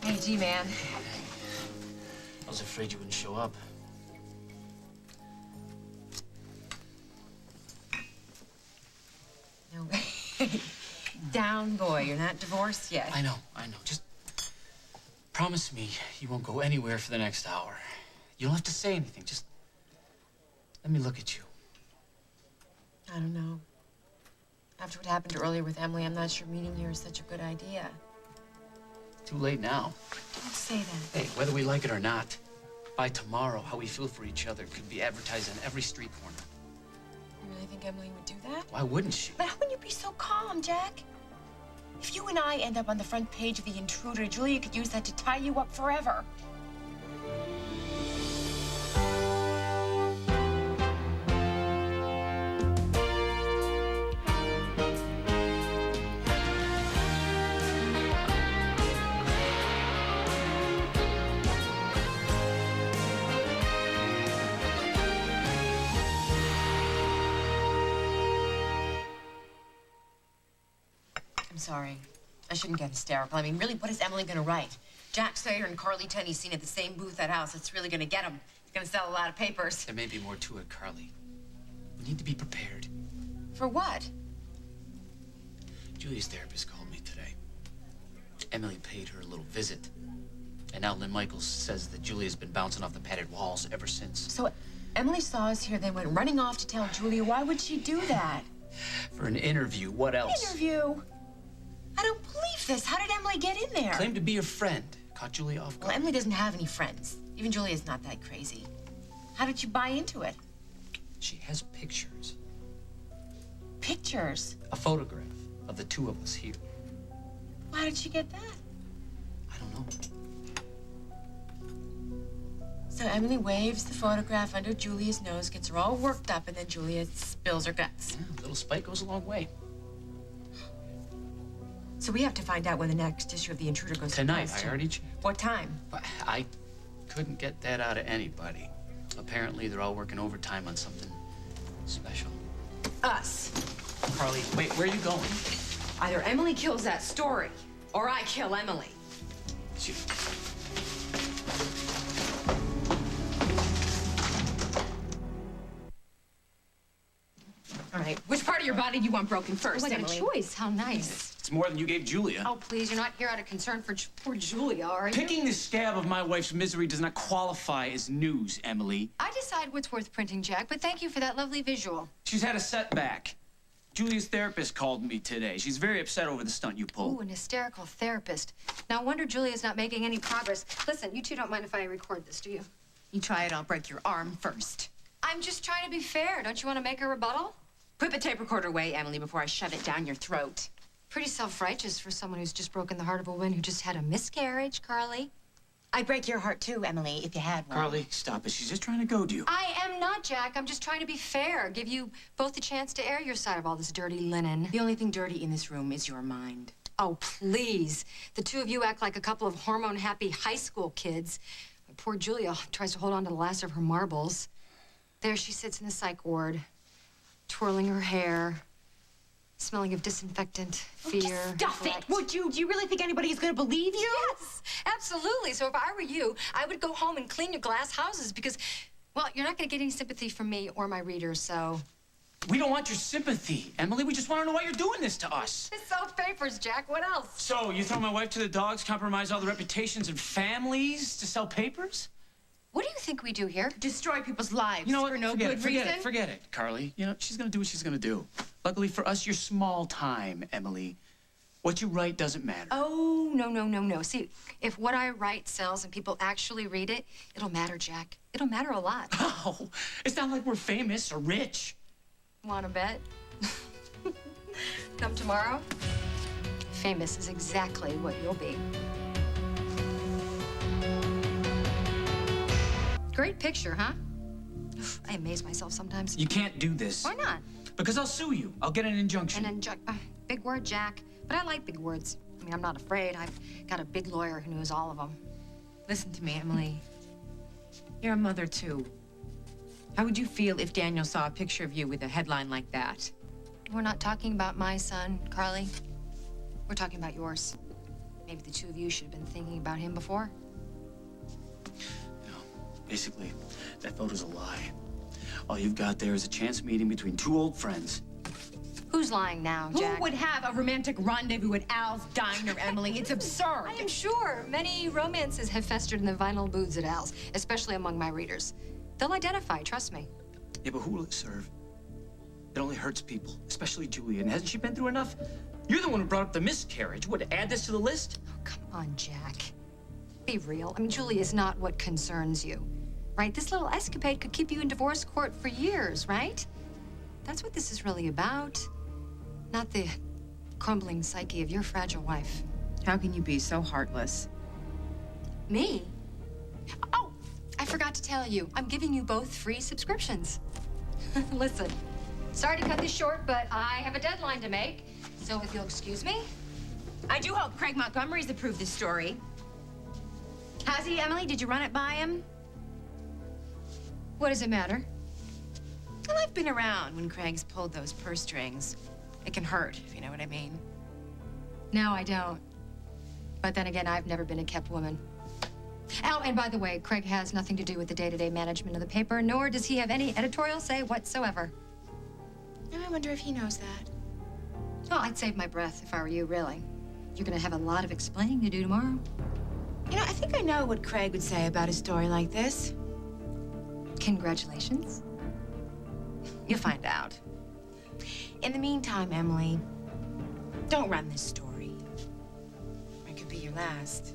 Hey, G-Man. I was afraid you wouldn't show up. No way. Down, boy. You're not divorced yet. I know. Just promise me you won't go anywhere for the next hour. You don't have to say anything. Just let me look at you. I don't know. After what happened earlier with Emily, I'm not sure meeting you is such a good idea. Too late now. Don't say that. Hey, whether we like it or not, by tomorrow, how we feel for each other could be advertised on every street corner. You really think Emily would do that? Why wouldn't she? But how can you be so calm, Jack? If you and I end up on the front page of The Intruder, Julia could use that to tie you up forever. I'm sorry. I shouldn't get hysterical. I mean, really, what is Emily gonna write? Jack Slater and Carly Tenney seen at the same booth at house. It's really gonna get him. He's gonna sell a lot of papers. There may be more to it, Carly. We need to be prepared. For what? Julia's therapist called me today. Emily paid her a little visit. And now Lynn Michaels says that Julia's been bouncing off the padded walls ever since. So Emily saw us here, then went running off to tell Julia. Why would she do that? For an interview, what else? Interview? I don't believe this. How did Emily get in there? Claimed to be your friend. Caught Julia off guard. Well, Emily doesn't have any friends. Even Julia's not that crazy. How did you buy into it? She has pictures. Pictures? A photograph of the two of us here. Why did she get that? I don't know. So Emily waves the photograph under Julia's nose, gets her all worked up, and then Julia spills her guts. Yeah, a little spite goes a long way. So we have to find out when the next issue of The Intruder goes Tonight, to press. I already checked. What time? But I couldn't get that out of anybody. Apparently, they're all working overtime on something special. Us. Carly, wait, where are you going? Either Emily kills that story, or I kill Emily. She... All right, which part of your body do you want broken first, Oh, I got Emily? a choice. How nice. It's more than you gave Julia. Oh, please, you're not here out of concern for poor Julia, are you? Picking the scab of my wife's misery does not qualify as news, Emily. I decide what's worth printing, Jack, but thank you for that lovely visual. She's had a setback. Julia's therapist called me today. She's very upset over the stunt you pulled. Ooh, an hysterical therapist. No wonder Julia's not making any progress. Listen, you two don't mind if I record this, do you? You try it, I'll break your arm first. I'm just trying to be fair. Don't you want to make a rebuttal? Put the tape recorder away, Emily, before I shove it down your throat. Pretty self-righteous for someone who's just broken the heart of a woman who just had a miscarriage, Carly. I'd break your heart, too, Emily, if you had one. Carly, stop it. She's just trying to goad you. I am not, Jack. I'm just trying to be fair. Give you both a chance to air your side of all this dirty linen. The only thing dirty in this room is your mind. Oh, please. The two of you act like a couple of hormone-happy high school kids. Poor Julia tries to hold on to the last of her marbles. There she sits in the psych ward, twirling her hair, smelling of disinfectant, fear. Just stuff neglect. it, would you? Do you really think anybody is going to believe you? Yes, absolutely. So if I were you, I would go home and clean your glass houses because, well, you're not going to get any sympathy from me or my readers, so... We don't want your sympathy, Emily. We just want to know why you're doing this to us. It's sell papers, Jack. What else? So, you throw my wife to the dogs, compromise all the reputations and families to sell papers? What do you think we do here? Destroy people's lives You know what? for no forget good it, forget reason? it, forget it, Carly. You know, she's gonna do what she's gonna do. Luckily for us, you're small time, Emily. What you write doesn't matter. Oh, no. See, if what I write sells and people actually read it, it'll matter, Jack. It'll matter a lot. Oh, it's not like we're famous or rich. Want to bet? Come tomorrow, famous is exactly what you'll be. Great picture, huh? I amaze myself sometimes. You can't do this. Why not? Because I'll sue you. I'll get an injunction. Big word, Jack. But I like big words. I mean, I'm not afraid. I've got a big lawyer who knows all of them. Listen to me, Emily. You're a mother, too. How would you feel if Daniel saw a picture of you with a headline like that? We're not talking about my son, Carly. We're talking about yours. Maybe the two of you should have been thinking about him before. You know, basically, that photo's a lie. All you've got there is a chance meeting between two old friends. Who's lying now, Jack? Who would have a romantic rendezvous at Al's diner, Emily? It's absurd. I am sure many romances have festered in the vinyl booths at Al's, especially among my readers. They'll identify, trust me. Yeah, but who will it serve? It only hurts people, especially Julia. And hasn't she been through enough? You're the one who brought up the miscarriage. What, add this to the list? Oh, come on, Jack. Be real. I mean, Julia is not what concerns you, right? This little escapade could keep you in divorce court for years, right? That's what this is really about. Not the crumbling psyche of your fragile wife. How can you be so heartless? Me? Oh, I forgot to tell you. I'm giving you both free subscriptions. Listen, sorry to cut this short, but I have a deadline to make. So if you'll excuse me. I do hope Craig Montgomery's approved this story. Has he, Emily? Did you run it by him? What does it matter? Well, I've been around when Craig's pulled those purse strings. It can hurt, if you know what I mean. No, I don't. But then again, I've never been a kept woman. Oh, and by the way, Craig has nothing to do with the day-to-day management of the paper, nor does he have any editorial say whatsoever. And I wonder if he knows that. Well, I'd save my breath if I were you, really. You're gonna have a lot of explaining to do tomorrow. You know, I think I know what Craig would say about a story like this. Congratulations. You'll find out. In the meantime, Emily, don't run this story. It could be your last.